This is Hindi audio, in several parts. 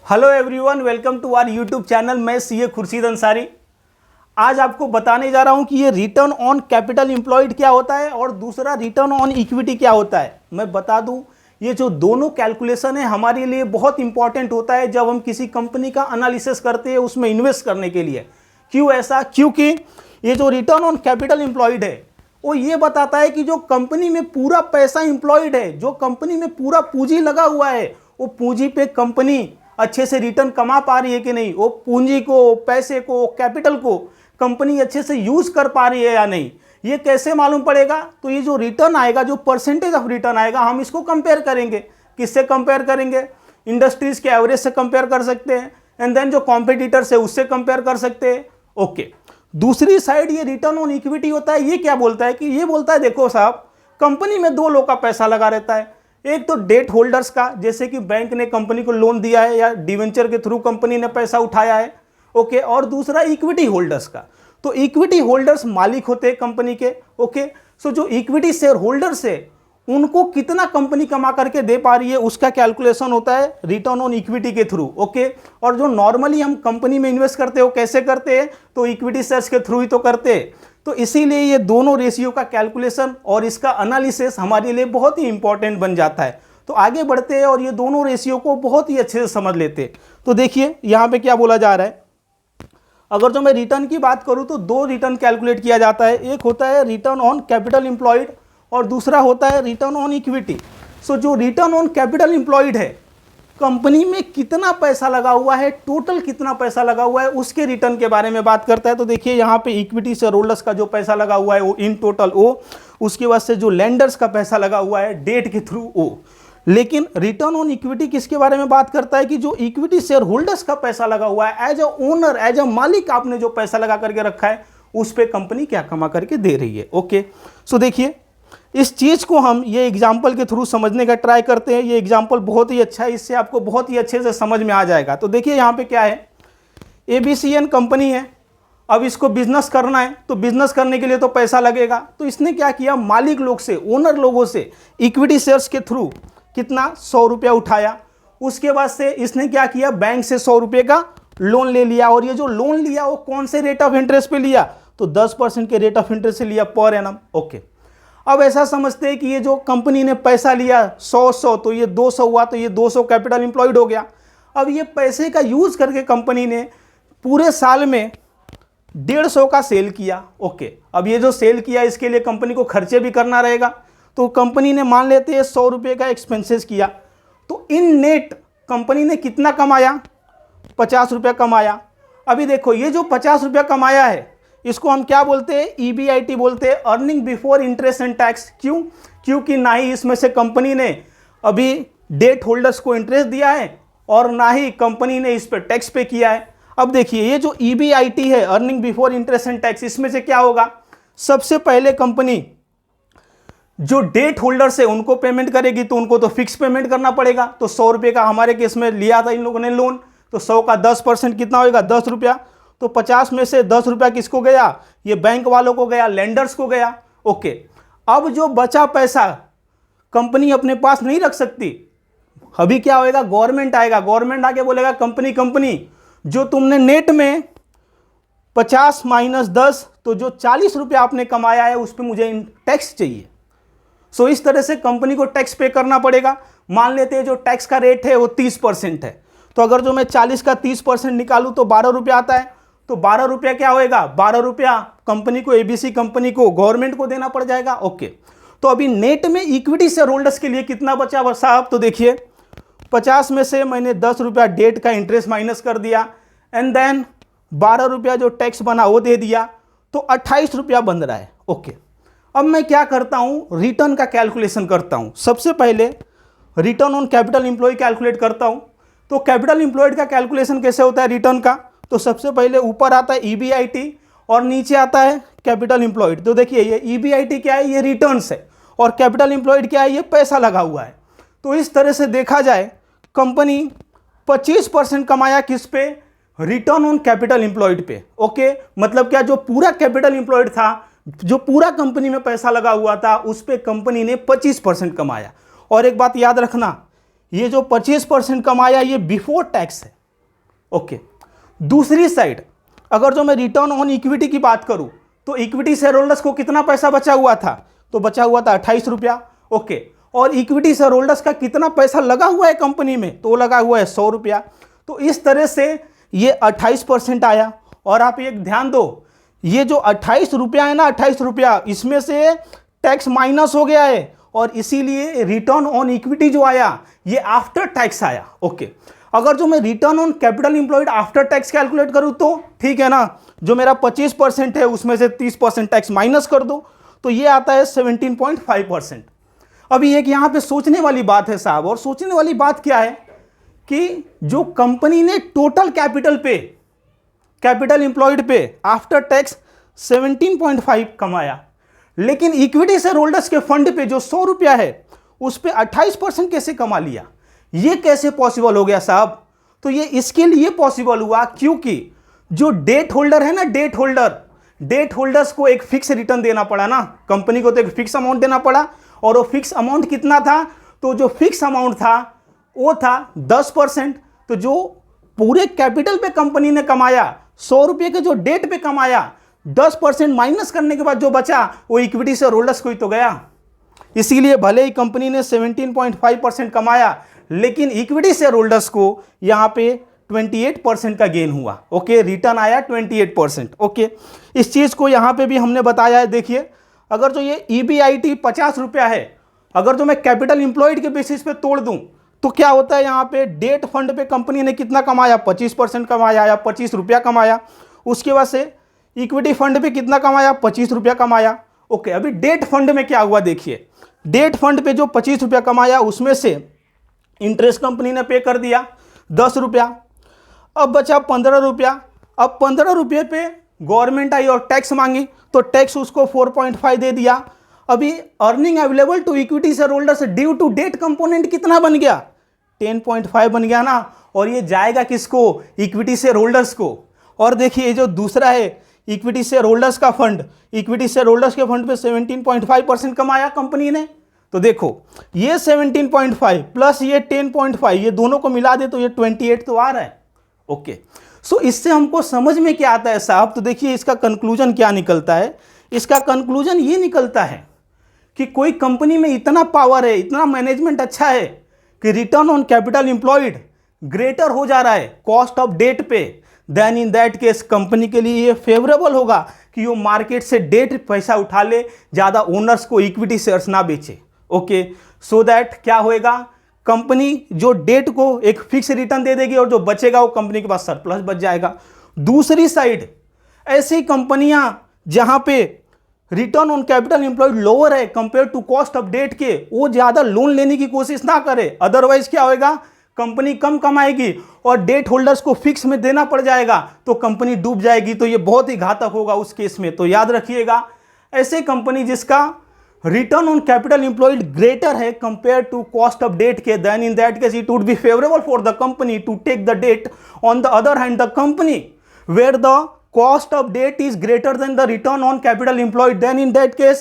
Hello everyone, welcome to our YouTube channel. मैं सीए खुर्शीद अंसारी। आज आपको बताने जा रहा हूं कि ये रिटर्न ऑन कैपिटल एम्प्लॉयड क्या होता है और दूसरा रिटर्न ऑन इक्विटी क्या होता है। मैं बता दूं, ये जो दोनों कैलकुलेशन है हमारे लिए बहुत इंपॉर्टेंट होता है जब हम किसी कंपनी का एनालिसिस करते हैं उसमें इन्वेस्ट करने के लिए। क्यों ऐसा? क्योंकि ये जो रिटर्न ऑन कैपिटल एम्प्लॉयड है वो ये बताता है कि जो कंपनी में पूरा पैसा एम्प्लॉयड है, जो कंपनी में पूरा पूंजी लगा हुआ है, वो पूंजी पे कंपनी अच्छे से रिटर्न कमा पा रही है कि नहीं, वो पूंजी को, पैसे को, कैपिटल को कंपनी अच्छे से यूज कर पा रही है या नहीं। ये कैसे मालूम पड़ेगा? तो ये जो रिटर्न आएगा, जो परसेंटेज ऑफ रिटर्न आएगा, हम इसको कंपेयर करेंगे। किससे कंपेयर करेंगे? इंडस्ट्रीज के एवरेज से कंपेयर कर सकते हैं, एंड देन जो कॉम्पिटिटर्स है उससे कंपेयर कर सकते हैं। ओके, दूसरी साइड ये रिटर्न ऑन इक्विटी होता है। ये क्या बोलता है? कि ये बोलता है देखो साहब, कंपनी में दो लोग का पैसा लगा रहता है। एक तो डेट होल्डर्स का, जैसे कि बैंक ने कंपनी को लोन दिया है या डिवेंचर के थ्रू कंपनी ने पैसा उठाया है। ओके, और दूसरा इक्विटी होल्डर्स का। तो इक्विटी होल्डर्स मालिक होते हैं कंपनी के। ओके, सो जो इक्विटी शेयर होल्डर्स है उनको कितना कंपनी कमा करके दे पा रही है उसका कैलकुलेशन होता है रिटर्न ऑन इक्विटी के थ्रू। ओके, और जो नॉर्मली हम कंपनी में इन्वेस्ट करते हो कैसे करते हैं? तो इक्विटी शेयर्स के थ्रू ही तो करते हैं। तो इसीलिए ये दोनों रेशियो का कैलकुलेशन और इसका एनालिसिस हमारे लिए बहुत ही इंपॉर्टेंट बन जाता है। तो आगे बढ़ते हैं और ये दोनों रेशियो को बहुत ही अच्छे से समझ लेते हैं। तो देखिए यहाँ पे क्या बोला जा रहा है। अगर जो मैं रिटर्न की बात करूँ तो दो रिटर्न कैलकुलेट किया जाता है। एक होता है रिटर्न ऑन कैपिटल एम्प्लॉयड और दूसरा होता है रिटर्न ऑन इक्विटी। सो जो रिटर्न ऑन कैपिटल एम्प्लॉयड है, कंपनी में कितना पैसा लगा हुआ है, टोटल कितना पैसा लगा हुआ है, उसके रिटर्न के बारे में बात करता है। तो देखिए यहाँ पे इक्विटी शेयर होल्डर्स का जो पैसा लगा हुआ है वो इन टोटल ओ, उसके बाद से जो लेंडर्स का पैसा लगा हुआ है डेट के थ्रू ओ। लेकिन रिटर्न ऑन इक्विटी किसके बारे में बात करता है? कि जो इक्विटी शेयर होल्डर्स का पैसा लगा हुआ है, as a owner, as a मालिक आपने जो पैसा लगा करके रखा है उस पर कंपनी क्या कमा करके दे रही है। ओके, सो देखिए इस चीज़ को हम ये एग्जाम्पल के थ्रू समझने का ट्राई करते हैं। ये एग्जाम्पल बहुत ही अच्छा है, इससे आपको बहुत ही अच्छे से समझ में आ जाएगा। तो देखिए यहाँ पे क्या है, ABCN कंपनी है। अब इसको बिजनेस करना है तो बिजनेस करने के लिए तो पैसा लगेगा। तो इसने क्या किया, मालिक लोग से, ओनर लोगों से इक्विटी शेयर्स के थ्रू कितना 100 रुपया उठाया। उसके बाद से इसने क्या किया, बैंक से 100 रुपये का लोन ले लिया। और ये जो लोन लिया वो कौन से रेट ऑफ इंटरेस्ट पे लिया? तो 10% के रेट ऑफ इंटरेस्ट से लिया पर एनम। ओके, अब ऐसा समझते हैं कि ये जो कंपनी ने पैसा लिया 100 तो ये 200 हुआ, तो ये 200 कैपिटल एम्प्लॉयड हो गया। अब ये पैसे का यूज करके कंपनी ने पूरे साल में 150 का सेल किया। ओके, अब ये जो सेल किया इसके लिए कंपनी को खर्चे भी करना रहेगा। तो कंपनी ने मान लेते हैं 100 रुपये का एक्सपेंसेस किया। तो इन नेट कंपनी ने कितना कमाया? 50 रुपया कमाया। अभी देखो ये जो 50 रुपया कमाया है इसको हम क्या बोलते हैं? EBIT बोलते हैं, earning before interest and tax. क्यों? क्योंकि ना ही इसमें से कंपनी ने अभी डेट होल्डर्स को इंटरेस्ट दिया है और ना ही कंपनी ने इस पर टैक्स पे किया है। अब देखिए ये जो EBIT है, earning before interest and tax, इसमें से क्या होगा? सबसे पहले कंपनी जो डेट होल्डर्स है उनको पेमेंट करेगी, तो उनको तो फिक्स पेमेंट करना पड़ेगा। तो 100 रुपये का हमारे केस में लिया था इन लोगों ने लोन, तो 100 का 10% कितना होगा? 10 रुपया। तो 50 में से 10 रुपया किसको गया? ये बैंक वालों को गया, लेंडर्स को गया। ओके, अब जो बचा पैसा कंपनी अपने पास नहीं रख सकती। अभी क्या होएगा? गवर्नमेंट आएगा, गवर्नमेंट आके बोलेगा कंपनी जो तुमने नेट में 50 माइनस 10, तो जो 40 रुपया आपने कमाया है उस पर मुझे टैक्स चाहिए। सो इस तरह से कंपनी को टैक्स पे करना पड़ेगा। मान लेते हैं जो टैक्स का रेट है वो 30% है। तो अगर जो मैं 40 का 30% निकालूं तो 12 रुपया आता है। तो 12 रुपया क्या होएगा? 12 रुपया कंपनी को, ABC कंपनी को, गवर्नमेंट को देना पड़ जाएगा। ओके, तो अभी नेट में इक्विटी शेयर होल्डर्स के लिए कितना बचा साहब? तो देखिए 50 में से मैंने 10 रुपया डेट का इंटरेस्ट माइनस कर दिया, एंड देन 12 रुपया जो टैक्स बना वो दे दिया, तो 28 रुपया बन रहा है। ओके, अब मैं क्या करता हूं, रिटर्न का कैलकुलेशन करता हूं। सबसे पहले return on capital employ calculate करता हूं। तो कैपिटल एम्प्लॉयड का कैलकुलेशन कैसे होता है रिटर्न का? तो सबसे पहले ऊपर आता है EBIT और नीचे आता है कैपिटल एम्प्लॉयड। तो देखिए ये EBIT क्या है? ये रिटर्न्स है। और कैपिटल एम्प्लॉयड क्या है? ये पैसा लगा हुआ है। तो इस तरह से देखा जाए कंपनी 25% कमाया किस पे? रिटर्न ऑन कैपिटल एम्प्लॉयड पे। ओके, मतलब क्या, जो पूरा कैपिटल एम्प्लॉयड था, जो पूरा कंपनी में पैसा लगा हुआ था, उस पे कंपनी ने 25% कमाया। और एक बात याद रखना, ये जो 25% कमाया ये बिफोर टैक्स है। ओके, दूसरी साइड अगर जो मैं रिटर्न ऑन इक्विटी की बात करूं तो इक्विटी शेयर होल्डर्स को कितना पैसा बचा हुआ था, तो बचा हुआ था 28 रुपया। ओके, और इक्विटी शेयर होल्डर्स का कितना पैसा लगा हुआ है कंपनी में, तो लगा हुआ है 100 रुपया। तो इस तरह से ये 28% आया। और आप एक ध्यान दो, ये जो 28 रुपया है ना, 28 रुपया, इसमें से टैक्स माइनस हो गया है और इसीलिए रिटर्न ऑन इक्विटी जो आया ये आफ्टर टैक्स आया। ओके, अगर जो मैं return on capital employed after tax calculate करूं तो ठीक है ना, जो मेरा 25% है उसमें से 30% टैक्स माइनस कर दो तो ये आता है 17.5%। अभी एक यहाँ पे सोचने वाली बात है साहब, और सोचने वाली बात क्या है कि जो कंपनी ने टोटल कैपिटल इंप्लॉयड पे आफ्टर टैक्स 17.5 कमाया, लेकिन इक्विटी शेयर होल्डर्स के फंड पे जो 100 रुपया है उस पे 28% कैसे कमा लिया, ये कैसे पॉसिबल हो गया साहब? तो ये इसके लिए पॉसिबल हुआ क्योंकि जो डेट होल्डर है ना, डेट होल्डर्स को एक फिक्स रिटर्न देना पड़ा ना, कंपनी को तो एक फिक्स अमाउंट देना पड़ा, और वो फिक्स अमाउंट कितना था, तो जो फिक्स अमाउंट था वो था 10%। तो जो पूरे कैपिटल पे कंपनी ने कमाया 100 रुपये के, जो डेट पे कमाया 10% माइनस करने के बाद जो बचा वो इक्विटी शेयर होल्डर्स को ही तो गया। इसीलिए भले ही कंपनी ने 17.5% कमाया, लेकिन इक्विटी शेयर होल्डर्स को यहाँ पे 28% का गेन हुआ। ओके, रिटर्न आया 28%। ओके, इस चीज़ को यहाँ पे भी हमने बताया है। देखिए, अगर जो ये EBIT 50 रुपया है, अगर जो मैं कैपिटल इंप्लॉयड के बेसिस पे तोड़ दूं तो क्या होता है, यहाँ पे डेट फंड पे कंपनी ने कितना कमाया, 25% कमाया या 25 रुपया कमाया। उसके बाद से इक्विटी फंड पे कितना कमाया, 25 रुपया कमाया। ओके, अभी डेट फंड में क्या हुआ देखिए, डेट फंड पे जो 25 रुपया कमाया उसमें से इंटरेस्ट कंपनी ने पे कर दिया 10 रुपया, अब बचा 15 रुपया। अब 15 रुपये पे गवर्नमेंट आई और टैक्स मांगी तो टैक्स उसको 4.5 दे दिया। अभी earning available to equity share holders due to debt component कितना बन गया, 10.5 बन गया ना, और ये जाएगा किसको, इक्विटी शेयर होल्डर्स को। और देखिए जो दूसरा है इक्विटी शेयर होल्डर्स का फंड, इक्विटी शेयर होल्डर्स के फंड पे 17.5% कमाया कंपनी ने। तो देखो ये 17.5 प्लस ये 10.5, ये दोनों को मिला दे तो ये 28 तो आ रहा है। ओके, सो इससे हमको समझ में क्या आता है साहब, तो देखिए इसका कंक्लूजन क्या निकलता है। इसका कंक्लूजन ये निकलता है कि कोई कंपनी में इतना पावर है, इतना मैनेजमेंट अच्छा है कि return on capital employed greater हो जा रहा है कॉस्ट ऑफ डेट पे, then in that case company के लिए ये फेवरेबल होगा कि वो मार्केट से डेट पैसा उठा ले, ज़्यादा ओनर्स को इक्विटी शेयर्स ना बेचे। ओके, सो दैट क्या होएगा, कंपनी जो डेट को एक फिक्स रिटर्न दे देगी और जो बचेगा वो कंपनी के पास सरप्लस बच जाएगा। दूसरी साइड ऐसी कंपनियां जहां पे return on capital employed lower है compare to cost of debt के, वो ज़्यादा लोन लेने की कोशिश ना करे, अदरवाइज क्या होएगा, कंपनी कम कमाएगी और डेट होल्डर्स को फिक्स में देना पड़ जाएगा तो कंपनी डूब जाएगी। तो ये बहुत ही घातक होगा उस केस में। तो याद रखिएगा, ऐसे कंपनी जिसका return on capital employed greater है compare to cost of debt के, then in that case it would be favourable for the company to take the debt. On the other hand the company where the cost of debt is greater than the return on capital employed, then in that case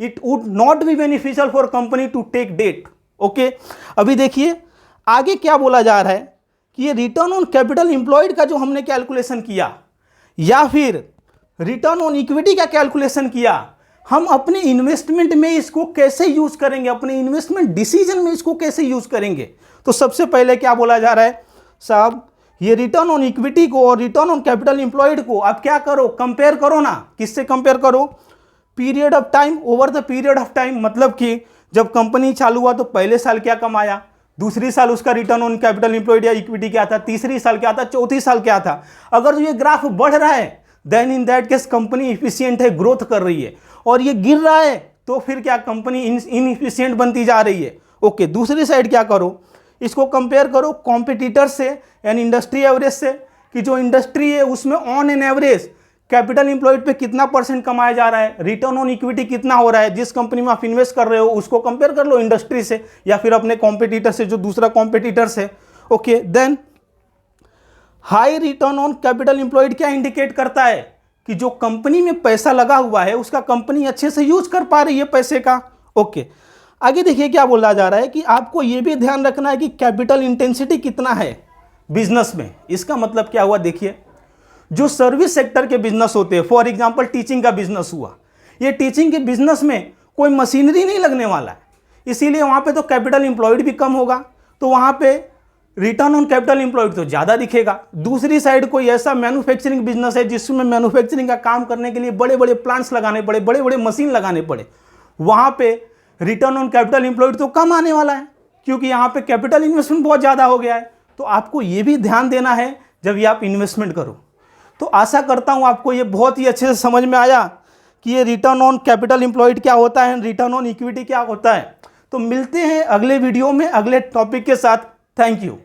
it would not be beneficial for company to take debt. Okay, अभी देखिए आगे क्या बोला जा रहा है कि ये रिटर्न ऑन कैपिटल इंप्लॉयड का जो हमने कैलकुलेशन किया या फिर रिटर्न ऑन इक्विटी का कैलकुलेशन किया, हम अपने इन्वेस्टमेंट में इसको कैसे यूज करेंगे, अपने इन्वेस्टमेंट डिसीजन में इसको कैसे यूज करेंगे। तो सबसे पहले क्या बोला जा रहा है साहब, ये रिटर्न ऑन इक्विटी को और रिटर्न ऑन कैपिटल इंप्लॉयड को आप क्या करो, कंपेयर करो ना। किससे कंपेयर करो, period of time, over the period of time. मतलब कि जब कंपनी चालू हुआ तो पहले साल क्या कमाया, दूसरी साल उसका रिटर्न ऑन कैपिटल इंप्लॉयड या इक्विटी क्या था, तीसरी साल क्या था, चौथी साल क्या था। अगर ये ग्राफ बढ़ रहा है then in that case company efficient है, ग्रोथ कर रही है, और ये गिर रहा है तो फिर क्या, कंपनी इनइफिशियंट बनती जा रही है। ओके, दूसरी साइड क्या करो, इसको कंपेयर करो कॉम्पिटिटर से यानी इंडस्ट्री एवरेज से, कि जो इंडस्ट्री है उसमें on an average capital employed पे कितना % कमाया जा रहा है, रिटर्न ऑन इक्विटी कितना हो रहा है, जिस कंपनी में आप इन्वेस्ट कर रहे हो उसको कंपेयर कर लो इंडस्ट्री से या फिर अपने कॉम्पिटिटर से, जो दूसरा कॉम्पिटिटर से। Okay, then high return on capital employed क्या इंडिकेट करता है कि जो कंपनी में पैसा लगा हुआ है उसका कंपनी अच्छे से यूज कर पा रही है पैसे का। ओके, आगे देखिए क्या बोला जा रहा है कि आपको ये भी ध्यान रखना है कि कैपिटल इंटेंसिटी कितना है, बिजनेस में। इसका मतलब क्या हुआ, देखिए जो सर्विस सेक्टर के बिजनेस होते हैं, फॉर एग्जांपल टीचिंग का बिजनेस हुआ, ये टीचिंग के बिजनेस में कोई मशीनरी नहीं लगने वाला है, इसीलिए वहाँ पे तो कैपिटल एम्प्लॉयड भी कम होगा, तो वहाँ पे रिटर्न ऑन कैपिटल एम्प्लॉयड तो ज़्यादा दिखेगा। दूसरी साइड कोई ऐसा मैन्युफैक्चरिंग बिजनेस है जिसमें मैन्युफैक्चरिंग का काम करने के लिए बड़े बड़े प्लांट्स लगाने पड़े, बड़े बड़े मशीन लगाने पड़े, वहाँ पे रिटर्न ऑन कैपिटल एम्प्लॉयड तो कम आने वाला है, क्योंकि यहाँ पे कैपिटल इन्वेस्टमेंट बहुत ज़्यादा हो गया है। तो आपको ये भी ध्यान देना है जब ये आप इन्वेस्टमेंट करो। तो आशा करता हूँ आपको ये बहुत ही अच्छे से समझ में आया कि ये रिटर्न ऑन कैपिटल एम्प्लॉयड क्या होता है, रिटर्न ऑन इक्विटी क्या होता है। तो मिलते हैं अगले वीडियो में अगले टॉपिक के साथ। Thank you.